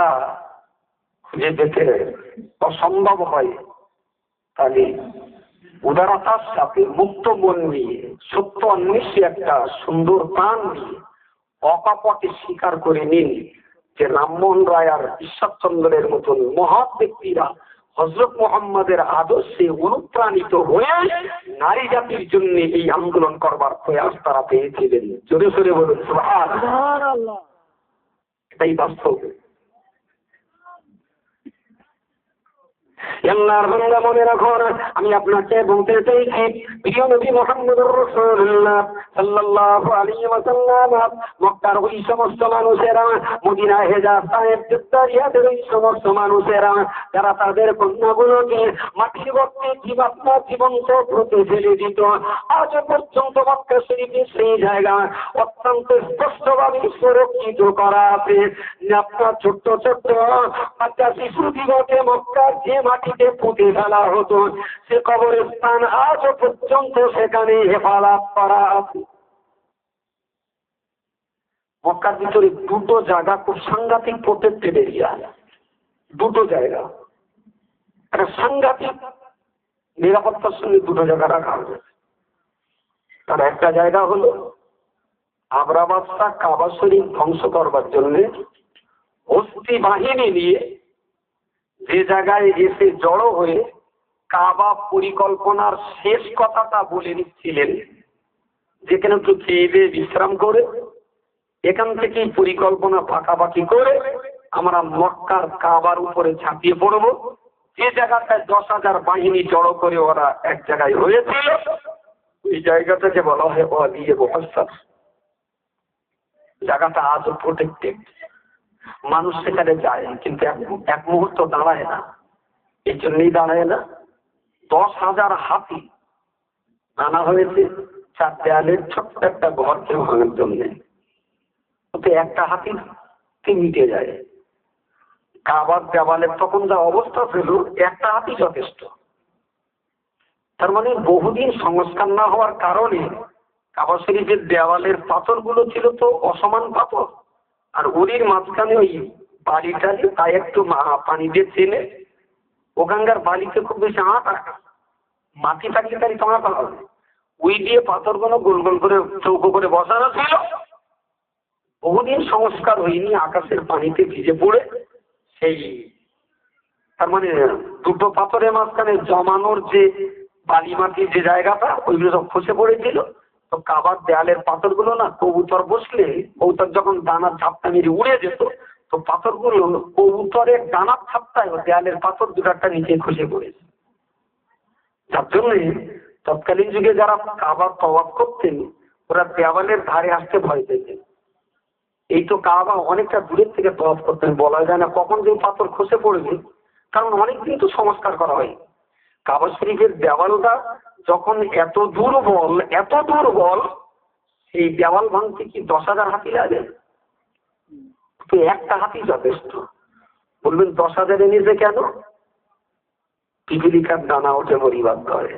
খুঁজে পেতে অসম্ভব হয়, তাহলে উদারতার সাথে মুক্ত মন নিয়ে সত্য অন্বেষী একটা সুন্দর প্রাণ নিয়ে অকপটে স্বীকার করে নিন যে রামমোহন রায় আর ঈশ্বরচন্দ্রের মতন মহৎ ব্যক্তিরা হযরত মুহাম্মদের আদর্শে অনুপ্রাণিত হয়ে নারী জাতির জন্য এই আন্দোলন করবার প্রয়াস তারা পেয়েছিলেন। জোরে জোরে বলুন সুবহানাল্লাহ। এটাই বাস্তব। আল্লাহর বান্দা মনে রাখুন, আমি আপনাকে বলতে চাইছি, প্রিয় নবী মুহাম্মদুর রাসূলুল্লাহ সাল্লাল্লাহু আলাইহি ওয়াসাল্লাম মক্কার ওই সমস্ত মানুষেরা, মদিনা হেজাজ সাহেব জুদ্দারিয়াদের ওই সমস্ত মানুষেরা যারা তাদের কন্যাগুলোকে মাটির গর্তে জীবন্ত প্রতি ফেলে দিত, আজ পর্যন্ত মক্কা শরীফের সেই জায়গা অত্যন্ত স্পষ্টভাবে সুরক্ষিত করা আছে। আপনার ছোট্ট ছোট্ট বাচ্চা শিশুদিগকে মক্কার যে মাটিতে পুঁতে ফেলা হতো, সে কবরস্থান আজ পর্যন্ত সেখানে হেফাজত করা আছে। মক্কার ভিতরে দুটো জায়গা খুব সাংঘাতিক প্রোটেক্টেড এরিয়া, দুটো জায়গা একটা সাংঘাতিক নিরাপত্তার সঙ্গে দুটো জায়গা রাখা হবে। তার একটা জায়গা হলো আবরা বাদশাহ কাবা শরীফ ধ্বংস করবার জন্য হস্তি বাহিনী নিয়ে যে জায়গায় এসে জড়ো হয়ে কাবা পরিকল্পনার শেষ কথাটা বলে নিচ্ছিলেন, যেখানে একটু খেয়ে দিয়ে বিশ্রাম করে এখান থেকেই পরিকল্পনা পাকাপাকি করে আমরা মক্কার কাবার উপরে ঝাঁপিয়ে পড়ব। যে জায়গাটায় 10,000 বাহিনী জড়ো করে ওরা এক জায়গায় হয়েছিল, ওই জায়গাটাকে বলা হয় ওয়াদিয়ে মুহাসসার। জায়গাটা আজও প্রোটেক্টেড, মানুষ সেখানে যায় কিন্তু এক মুহূর্ত দাঁড়ায় না। এই জন্যই দাঁড়ায় না, 10,000 হাতি আনা হয়েছে 4 দেয়ালের ছোট্ট একটা ঘরকে ভাঙার জন্য। ওতে একটা হাতিকে মিটে যায়। কাবার দেওয়ালের তখন যা অবস্থা ছিল, একটা হাতি যথেষ্ট। তার মানে বহুদিন সংস্কার না হওয়ার কারণে কাবা শরীফের দেওয়ালের পাথরগুলো ছিল তো অসমান পাথর, আর ওরির মাঝখানে ওই বালিটা তাই একটু পানি দিয়ে ছেলে, ওখানকার বালিতে খুব বেশি আটা, মাটি থাকলে তাই আটা হবে, ওই দিয়ে পাথরগুলো গোল গোল করে চৌকো করে বসানো ছিল। বহুদিন সংস্কার হয়নি, আকাশের পানিতে ভিজে পড়ে সেই, তার মানে দুটো পাথরের মাঝখানে জমানোর যে বালি মাটির যে জায়গাটা, ওইগুলো সব খসে পড়েছিল। তো কাবার দেয়ালের পাথরগুলো না, কবুতর বসলে কবুতর যখন দানার ঝাপটা মেরে উড়ে যেত, তো পাথরগুলো কবুতরের ডানার ছাপটায় দেয়ালের পাথর দুটারটা নিচে খসে পড়েছে। যার জন্য তৎকালীন যুগে যারা কাবা তওয়াফ করতেন ওরা দেওয়ালের ধারে আসতে ভয় পেতেন। এই তো কাবা অনেকটা দূরের থেকে তওয়াফ করতেন, বলা যায় না কখন যে পাথর খসে পড়বে, কারণ অনেকদিন তো সংস্কার করা হয়। কাবা শরীফের দেওয়ালটা যখন এত দুর্বল, এই দেওয়াল ভাঙতে কি 10,000 হাতি লাগে? তো একটা হাতি যথেষ্ট। বলবেন 10,000 এনেছে কেন? পিপিলিকার দানা ওঠে মরিবার ধরে।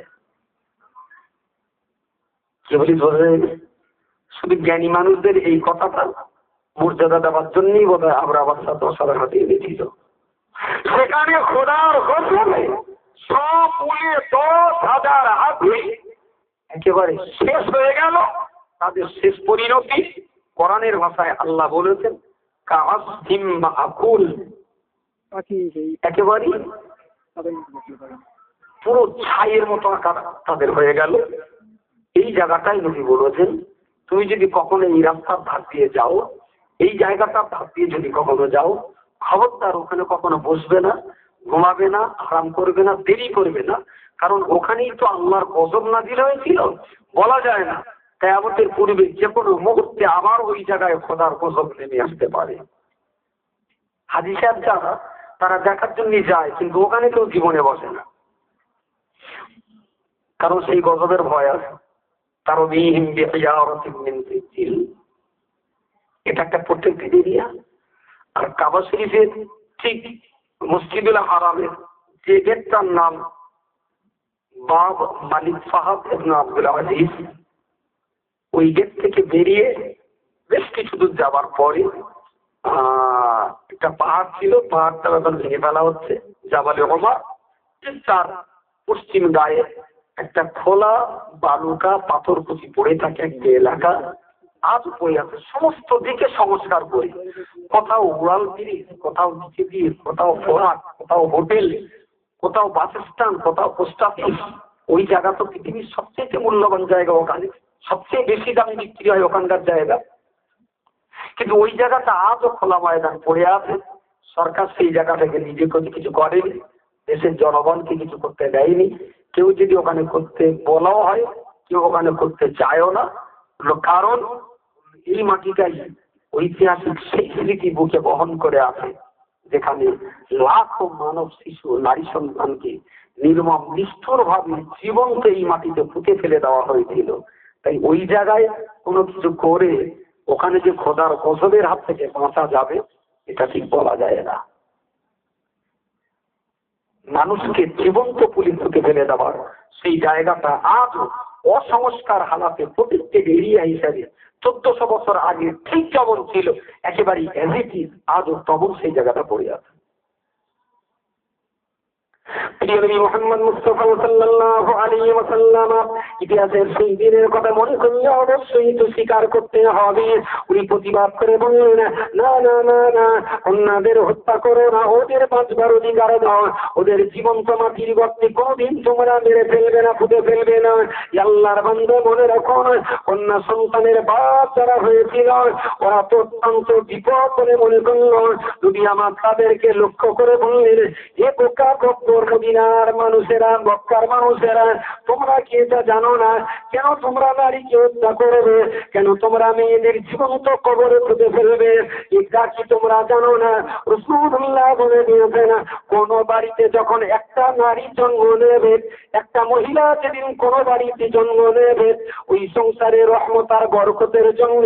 কি বলি বোঝেন? শুধু জ্ঞানী মানুষদের এই কথাটা মর্যাদা দেওয়ার জন্যই বোধ হয় আমরা আবার 10,000 হাতি এনেছিল। সেখানে খোদার হোসেনে সব মিলিয়ে 10,000 হাতি একেবারে শেষ হয়ে গেল। তাদের শেষ পরিণতি কোরআনের ভাষায় আল্লাহ বলেছেন কাআসফিম মাআকুল, একেবারে পুরো ছাইয়ের মতো আকার তাদের হয়ে গেল। এই জায়গাটাই নবী বলেছেন তুমি যদি কখনো এই রাস্তার ধার দিয়ে যাও, এই জায়গাটার ধার দিয়ে যদি কখনো যাও, খবরদার ওখানে কখনো বসবে না, ঘুমাবে না, আরাম করবে না, দেরি করবে না, কারণ ওখানেই তো আল্লাহর গজব নাযিল হয়েছিল। বলা যায় না কিয়ামতের পূর্বে যে কোনো মুহূর্তে আবার ওই জায়গায় খোদার গজব নেমে আসতে পারে। হাজী সাহেব যারা তারা দেখার জন্য যায়, কিন্তু ওখানে কেউ জীবনে বসে না, কারণ সেই গজবের ভয় আছে। এটা একটা প্রোটেক্টেড এরিয়া। আর কাবা শরীফের ঠিক মসজিদুল হারামের যে গেটটার নাম বাব মালিক ফাহাদ ইবনে আব্দুল আজিজ, ওই গেট থেকে বেরিয়ে বেশ কিছু দূর যাবার পরে একটা পাহাড় ছিল, পাহাড়টা এখন ভেঙে ফেলা হচ্ছে, জাবালে ওমর। তার পশ্চিম গায়ে একটা খোলা বালুকা পাথর কুচি পড়ে থাকে একটা এলাকা, আজ পড়ে আছে সমস্ত দিকে সংস্কার করে, কোথাও উড়াল ব্রিজ, কোথাও নিচে ব্রিজ, কোথাও ফোরাট, কোথাও হোটেল, কোথাও বাস স্ট্যান্ড, কোথাও পোস্ট অফিস। ওই জায়গা তো পৃথিবীর সবচেয়ে মূল্যবান জায়গা, ওখানে সবচেয়ে বেশি দামে বিক্রি হয় ওখানকার জায়গা। কিন্তু ওই জায়গাটা আজও খোলা ময়দান পড়ে আছে। সরকার সেই জায়গা থেকে নিজে কিছু করেনি, দেশের জনগণকে কিছু করতে দেয়নি। কেউ যদি ওখানে করতে বলাও হয়, কেউ ওখানে করতে চায়ও না, কারণ এই মাটিটাই ঐতিহাসিক সেই স্মৃতি বুকে বহন করে আছে, যেখানে লাখো মানব শিশু নারী সন্তানকে নির্মম নিষ্ঠুর ভাবে জীবন্ত এই মাটিতে পুঁতে ফেলে দেওয়া হয়েছিল। তাই ওই জায়গায় কোনো কিছু করে ওখানে যে খোদার গজবের হাত থেকে বাঁচা যাবে এটা ঠিক বলা যায় না। মানুষকে জীবন্ত পুলিশ পুঁতে ফেলে দেওয়ার সেই জায়গাটা আজ অসংস্কার হালাতে প্রত্যেক এরিয়া হিসাবে 1400 বছর আগে ঠিক যেমন ছিল একেবারেই এজ ইট ইজ আজও তখন সেই জায়গাটা পড়ে আছে। মুহাম্মদ মুস্তাফা সাল্লাল্লাহু আলাইহি ওয়াসাল্লাম ইতিহাসের সেই দিনের কথা মনে করলে অবশ্যই তো স্বীকার করতে হবে। উনি প্রতিবাদ করে বললেন, না না না না, অন্যদের হত্যা করো না, ওদের বাঁচবার অধিকার দাও, ওদের জীবন্ত মাটির গর্তে কোনদিন তোমরা মেরে ফেলবে না, ফুটে ফেলবে না। আল্লাহর বান্দা মনে রাখো, কন্যা সন্তানের বাপ যারা হয়েছিল ওরা তো অত্যন্ত বিপদ বলে মনে করল। যদি আমার তাদেরকে লক্ষ্য করে বললেন, এ বোকা গব্বর মদিনার মানুষেরা, মক্কার মানুষেরা, তোমরা কি এটা জানো না? কেন তোমরা নারীকে হত্যা করবে? কেন তোমরা মেয়েদের জীবন্ত কবরে পুঁতে ফেলবে? এটা কি তোমরা জানো না? রাসূলুল্লাহ বলে দিয়েছেন, কোন বাড়িতে যখন একটা নারী জন্ম নেবে, একটা মহিলা যেদিন কোন বাড়িতে জন্ম নেবে, ওই সংসারে রহমত আর বরকতের জন্য,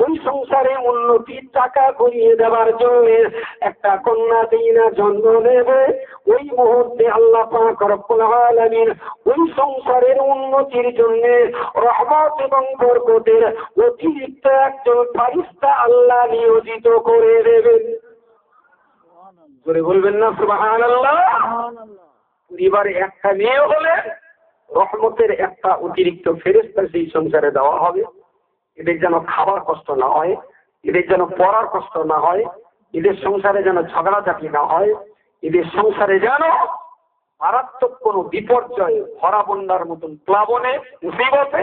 ওই সংসারে উন্নতির টাকা করিয়ে দেওয়ার জন্য একটা কন্যা দিনা জন্ম নেবে, ওই মুহূর্তে আল্লাহ পাক রব্বুল আলামিন ওই সংসারের উন্নতির জন্য রহমত এবং বরকতের অতিরিক্ত একজন ফেরেশতা আল্লাহ নিয়োজিত করে দেবেন। বলবেন না সুবহানাল্লাহ? পরিবারে একটা মেয়ে হলে রহমতের একটা অতিরিক্ত ফেরেশতা সেই সংসারে দেওয়া হবে। এদের যেন খাবার কষ্ট না হয়, এদের যেন পড়ার কষ্ট না হয়, এদের সংসারে যেন ঝগড়াঝাটি না হয়, এদের সংসারে যেন মারাত্মক কোনো বিপর্যয়, ভরা বন্যার মতন প্লাবনে, মুসিবতে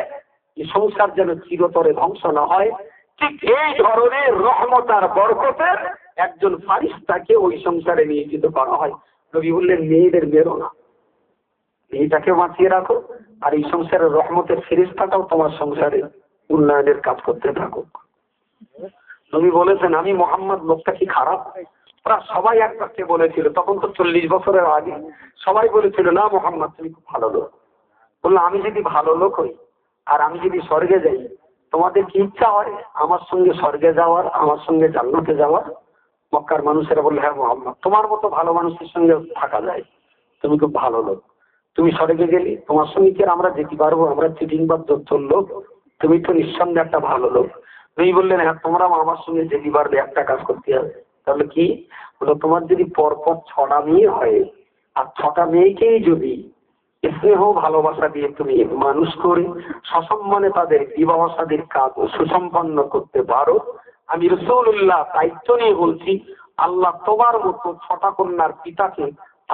এই সংসার যেন চিরতরে ধ্বংস না হয়, ঠিক এই ধরনের রহমত আর বরকতের একজন ফারিস্তাকে ওই সংসারে নিয়োজিত করা হয়। নবী বললেন, মেয়েদের বেরো না, মেয়েটাকে বাঁচিয়ে রাখো, আর এই সংসারের রহমতের ফেরেশতাটাও তোমার সংসারে উন্নয়নের কাজ করতে থাকো। নবী বলেছেন, আমি মোহাম্মদ লোকটা কি খারাপ? ওরা সবাই একবারকে বলেছিল, তখন তো 40 বছরের আগে, সবাই বলেছিল না মোহাম্মদ তুমি খুব ভালো লোক। বললো, আমি যদি ভালো লোক হই আর আমি যদি স্বর্গে যাই, তোমাদের কি ইচ্ছা হয় আমার সঙ্গে স্বর্গে যাওয়ার, আমার সঙ্গে জান্নাতে যাওয়ার? মক্কার মানুষেরা বললো, হ্যাঁ মোহাম্মদ, তোমার মতো ভালো মানুষের সঙ্গে থাকা যায়, তুমি খুব ভালো লোক, তুমি স্বর্গে গেলি, তোমার সঙ্গে কি আর আমরা যেতে পারবো? আমরা চিটিংবাদ লোক, তুমি তো নিঃসন্দেহে একটা ভালো লোক। তুমি বললেন, হ্যাঁ তোমরা আমার সঙ্গে যেতে পারবে, একটা কাজ করতে হবে। তাহলে কি? বলো, তোমার যদি পরপর 6টা মেয়ে হয়, আর 6টা মেয়েকেই যদি স্নেহ ভালোবাসা দিয়ে তুমি মানুষ করে সসম্মানে তাদের বিবাহ শাদীর কাজ সুসম্পন্ন করতে পারো, আমি রাসূলুল্লাহ দায়িত্ব নিয়ে বলছি, আল্লাহ তোমার মতো 6টা কন্যার পিতাকে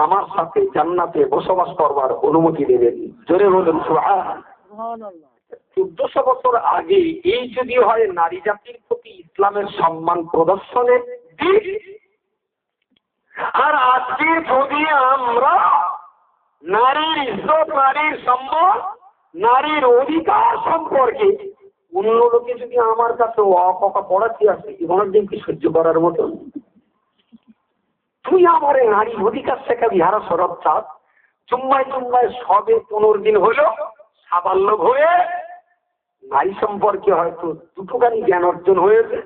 আমার সাথে জান্নাতে বসবাস করবার অনুমতি দেবেন। জোরে বলুন সুবহানাল্লাহ। 1400 বছর আগে এই যদি হয় নারী জাতির প্রতি ইসলামের সম্মান প্রদর্শনের দিক, আর আজকে যদি আমরা নারীর ইজ্জত, নারীর সম্মান, নারীর অধিকার সম্পর্কে অন্য লোকে যদি আমার কাছে অকা পড়াচ্ছি আসে, জীবনের দিন কি সহ্য করার মতন? তুই আমার নারী অধিকার শেখাবি হারা সরব চাঁদ, চুম্বায় সবে 15 দিন হলো সাবাল্য হয়ে নারী সম্পর্কে হয়তো দুটোখানি জ্ঞান অর্জন হয়েছে,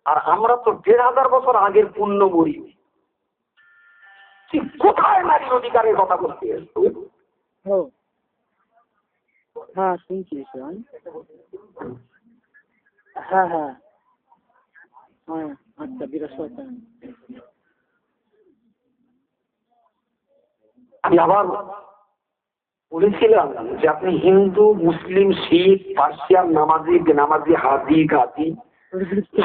আর আমরা তো 1500 বছর আগের পুণ্য মরি। কোথায় নারীর অধিকারের কথা বলতে এসছো? হ্যাঁ শুনছি, হ্যাঁ হ্যাঁ হ্যাঁ, আচ্ছা বৃহস্পতি। আমি আবার বলেছিলাম যে আপনি হিন্দু, মুসলিম, শিখ, পার্সিয়ান, নামাজি, বেনামাজি, হাদি, গাদি,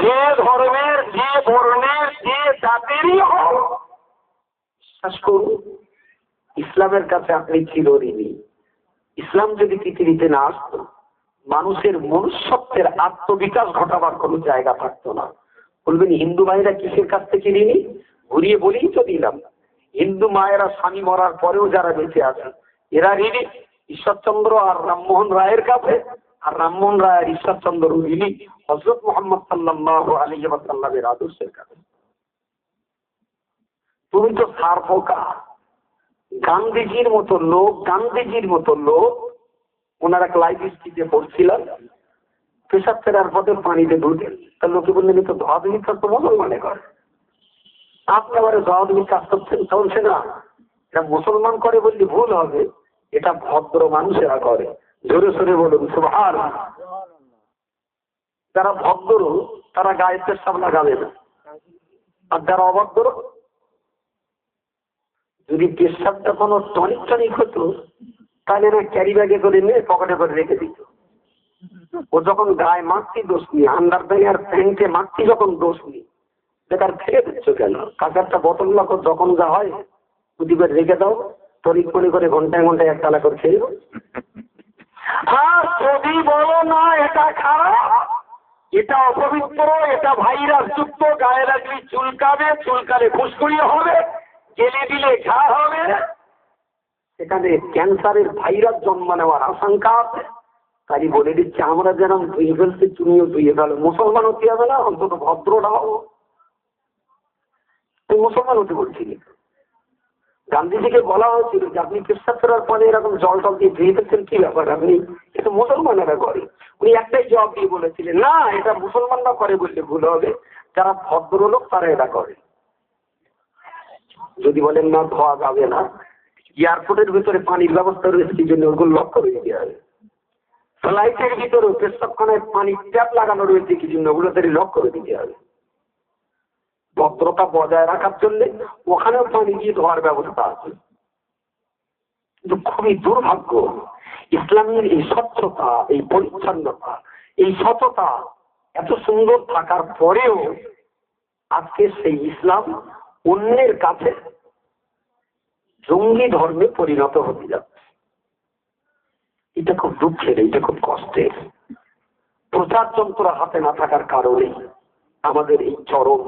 যে ধর্মের, যে বর্ণের, যে জাতেরই হোক, বিশ্বাস করুন ইসলামের কাছে আপনি চিরঋণী। ইসলাম যদি পৃথিবীতে না আসতো, মানুষের মনুষ্যত্বের আত্মবিকাশ ঘটাবার কোনো জায়গা থাকতো না। বলবেন হিন্দু ভাইরা কিসের কাছ থেকে ঋণী? ঘুরিয়ে বলেই তো দিলাম, হিন্দু মায়েরা স্বামী মরার পরেও যারা বেঁচে আছে এরা ঋণী ঈশ্বরচন্দ্র আর রামমোহন রায়ের কাছে, আর রামমোহন রায় আর ঈশ্বরচন্দ্র ঋণী হযরত মুহাম্মদ সাল্লাল্লাহু আলাইহি ওয়াসাল্লামের আদর্শের কাছে। তুমি তো সারফোকা। গান্ধীজির মতো লোক, ওনারা ক্লাইভ স্ট্রিটে পড়ছিলেন, পেশাব ফেরার পথে পানিতে ঢুকেন, তার লোকে বললেন তো ধোয়াধুয়ি কাজ তো মুসলমানে করে, আপনি আবার ধোয়াধুয়ি কাজ করছেন, চলছে না, এটা মুসলমান করে বললে ভুল হবে, এটা ভদ্র মানুষেরা করে। জোরে সোরে বলুন সুবহানাল্লাহ। যারা ভদ্র তারা গায়ে পেশাব লাগাবে না, আর যারা অভদ্র, যদি পেশাবটা কোনো টনিক হতো তাহলে না ক্যারি ব্যাগে করে নিয়ে পকেটে করে রেখে দিত। ও যখন গায়ে মাখতি দোষ নি, আন্ডার আর প্যান্টে মাখতি যখন দোষ নি, বেকার ফেলে দিচ্ছ কেন? কাঁচারটা বোতল লাখো যখন যা হয় উদি করে রেখে দাও, তরিক করে ঘন্টায় এক তালা করে খেয়ে। আর যদি বলো না এটা খারাপ, এটা অপবিত্র, এটা ভাইরাস যুক্ত, গায়ে লাগলে চুলকালে ফুসকুড়ি হবে, গেলে দিলে ঘা হবে, সেখানে ক্যান্সারের ভাইরাস জন্ম নেওয়ার আশঙ্কা আছে। তাই বলে দিচ্ছে আমরা যেরকম ধুয়ে ফেলছি তুমিও ধুয়ে ফেলো। মুসলমান হতে হবে না, অন্তত ভদ্রটা হবো। তুমি মুসলমান হতে বলছিলি, গান্ধীজিকে বলা হয়েছিল যে আপনি পেশাব করার পরে এরকম জল দিয়ে ধুয়ে ফেলছেন, কি ব্যাপার? আপনি এটা মুসলমানেরা করে। উনি একটাই জবাব দিয়ে বলেছিলেন, না এটা মুসলমানরা করে বললে ভুল হবে, যারা ভদ্রলোক তারা এটা করে। যদি বলেন না ধোয়া যাবে না, এয়ারপোর্টের ভিতরে পানির ব্যবস্থা রয়েছে, সেই জন্য ওগুলো লক্ষ্য রেখে হবে। ফ্লাইটের ভিতরে পেশাবখানায় পানির ট্যাপ লাগানো রয়েছে, কি জন্য ওগুলো তাদের লক্ষ্য করে দিতে হবে। ভদ্রতা বজায় রাখার জন্য ওখানেও পানি দিয়ে ধোয়ার ব্যবস্থা আছে। কিন্তু খুবই দুর্ভাগ্য, ইসলামের এই স্বচ্ছতা, এই পরিচ্ছন্নতা, এই সততা এত সুন্দর থাকার পরেও আজকে সেই ইসলাম অন্যের কাছে জঙ্গি ধর্মে পরিণত হতে যাচ্ছে। এটা খুব দুঃখের, এটা খুব কষ্টের। প্রচার যন্ত্র হাতে না থাকার কারণে আমাদের এই চরম